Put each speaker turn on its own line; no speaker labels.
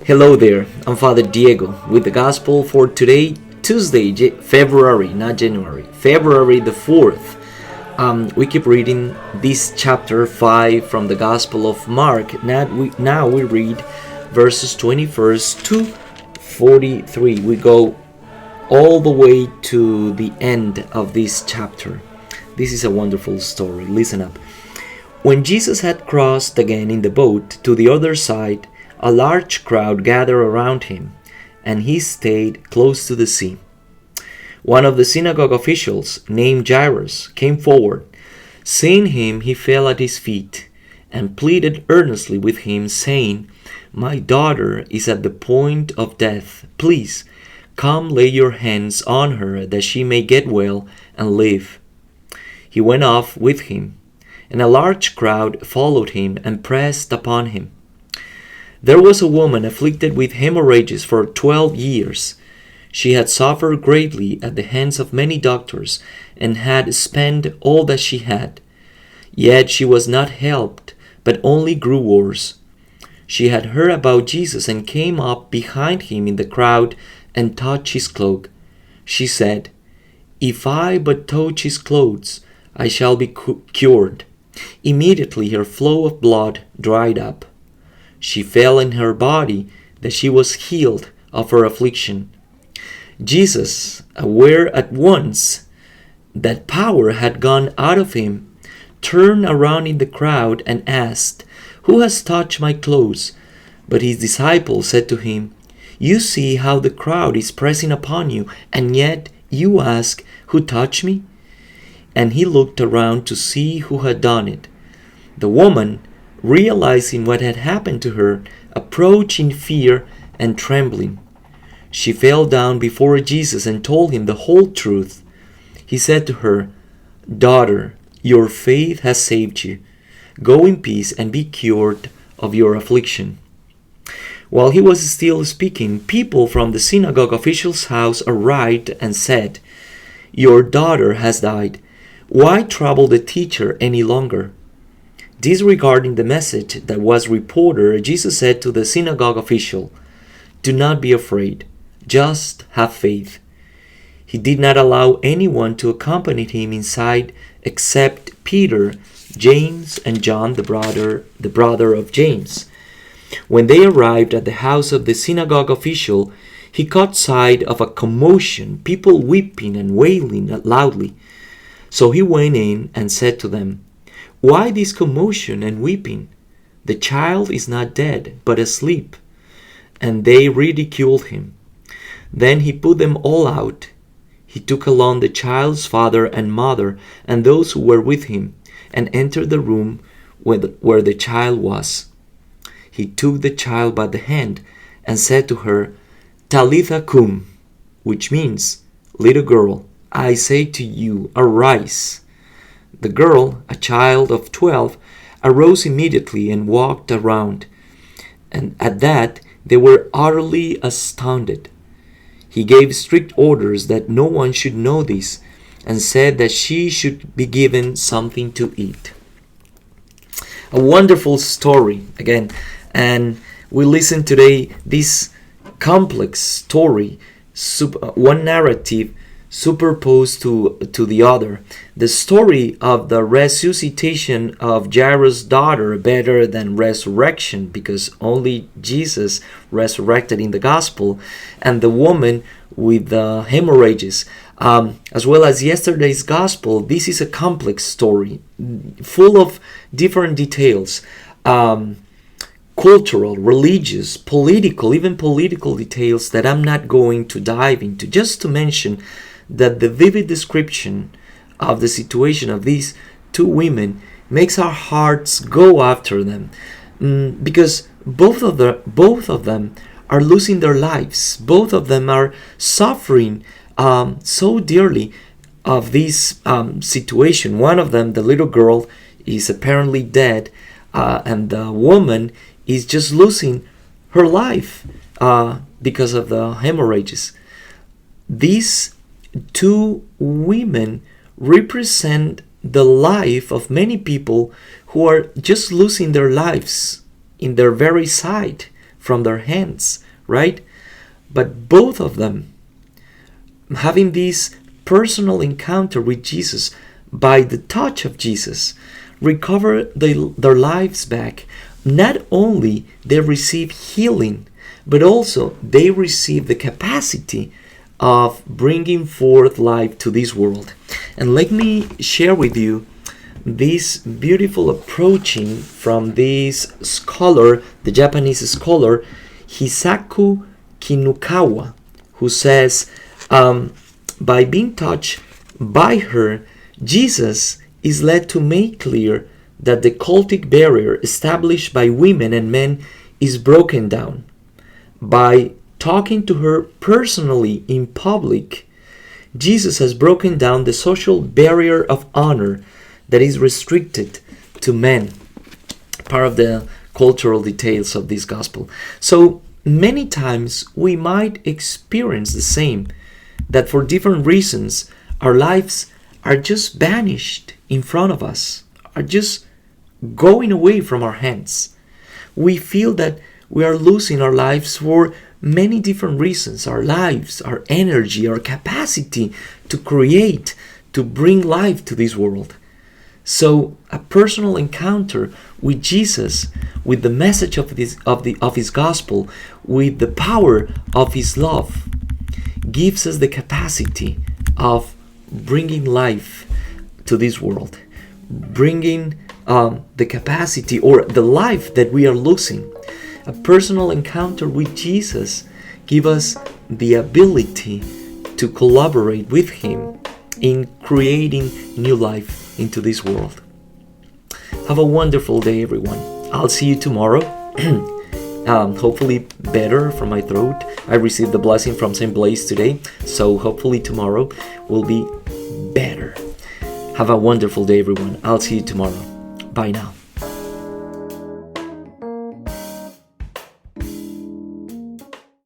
Hello there, I'm Father Diego with the Gospel for today, Tuesday, February, not January, February the 4th. We keep reading this chapter 5 from the Gospel of Mark. Now we read verses 21st to 43. We go all the way to the end of this chapter. This is a wonderful story. Listen up. When Jesus had crossed again in the boat to the other side, a large crowd gathered around him, and he stayed close to the sea. One of the synagogue officials, named Jairus, came forward. Seeing him, he fell at his feet and pleaded earnestly with him, saying, "My daughter is at the point of death. Please, come lay your hands on her that she may get well and live." He went off with him, and a large crowd followed him and pressed upon him. There was a woman afflicted with hemorrhages for 12 years. She had suffered greatly at the hands of many doctors and had spent all that she had. Yet she was not helped, but only grew worse. She had heard about Jesus and came up behind him in the crowd and touched his cloak. She said, "If I but touch his clothes, I shall be cured." Immediately her flow of blood dried up. She felt in her body that she was healed of her affliction. Jesus, aware at once that power had gone out of him, turned around in the crowd and asked, "Who has touched my clothes?" But his disciples said to him, "You see how the crowd is pressing upon you, and yet you ask, 'Who touched me?'" And he looked around to see who had done it. The woman, realizing what had happened to her, approached in fear and trembling. She fell down before Jesus and told him the whole truth. He said to her, "Daughter, your faith has saved you. Go in peace and be cured of your affliction." While he was still speaking, people from the synagogue official's house arrived and said, "Your daughter has died. Why trouble the teacher any longer?" Disregarding the message that was reported, Jesus said to the synagogue official, "Do not be afraid, just have faith." He did not allow anyone to accompany him inside except Peter, James, and John, the brother of James. When they arrived at the house of the synagogue official, he caught sight of a commotion, people weeping and wailing loudly. So he went in and said to them, "Why this commotion and weeping? The child is not dead, but asleep." And they ridiculed him. Then he put them all out. He took along the child's father and mother and those who were with him, and entered the room where the child was. He took the child by the hand and said to her, "Talitha cum," which means, "Little girl, I say to you, arise." The girl, a child of 12, arose immediately and walked around. And at that, they were utterly astounded. He gave strict orders that no one should know this, and said that she should be given something to eat. A wonderful story, again. And we listen today this complex story, one narrative superposed to the other. The story of the resuscitation of Jairus' daughter, better than resurrection, because only Jesus resurrected in the gospel, and the woman with the hemorrhages, as well as yesterday's gospel. This is a complex story, full of different details, cultural, religious, political, even political details that I'm not going to dive into, just to mention that the vivid description of the situation of these two women makes our hearts go after them, because both of them are losing their lives. Both of them are suffering so dearly of this situation. One of them, the little girl, is apparently dead, and the woman is just losing her life because of the hemorrhages. These two women represent the life of many people who are just losing their lives in their very sight from their hands, right? But both of them, having this personal encounter with Jesus by the touch of Jesus, recover their lives back. Not only they receive healing, but also they receive the capacity of bringing forth life to this world. And let me share with you this beautiful approaching from this scholar, the Japanese scholar Hisaku Kinukawa, who says, by being touched by her, Jesus is led to make clear that the cultic barrier established by women and men is broken down. By talking to her personally in public, Jesus has broken down the social barrier of honor that is restricted to men. Part of the cultural details of this gospel. So many times we might experience the same, that for different reasons our lives are just banished in front of us, are just going away from our hands. We feel that we are losing our lives for many different reasons. Our lives, our energy, our capacity to create, to bring life to this world. So a personal encounter with Jesus, with the message of his gospel, with the power of his love, gives us the capacity of bringing life to this world, bringing the capacity or the life that we are losing. A personal encounter with Jesus gives us the ability to collaborate with him in creating new life into this world. Have a wonderful day, everyone. I'll see you tomorrow. Hopefully better from my throat. I received the blessing from St. Blaise today, so hopefully tomorrow will be better. Have a wonderful day, everyone. I'll see you tomorrow. Bye now.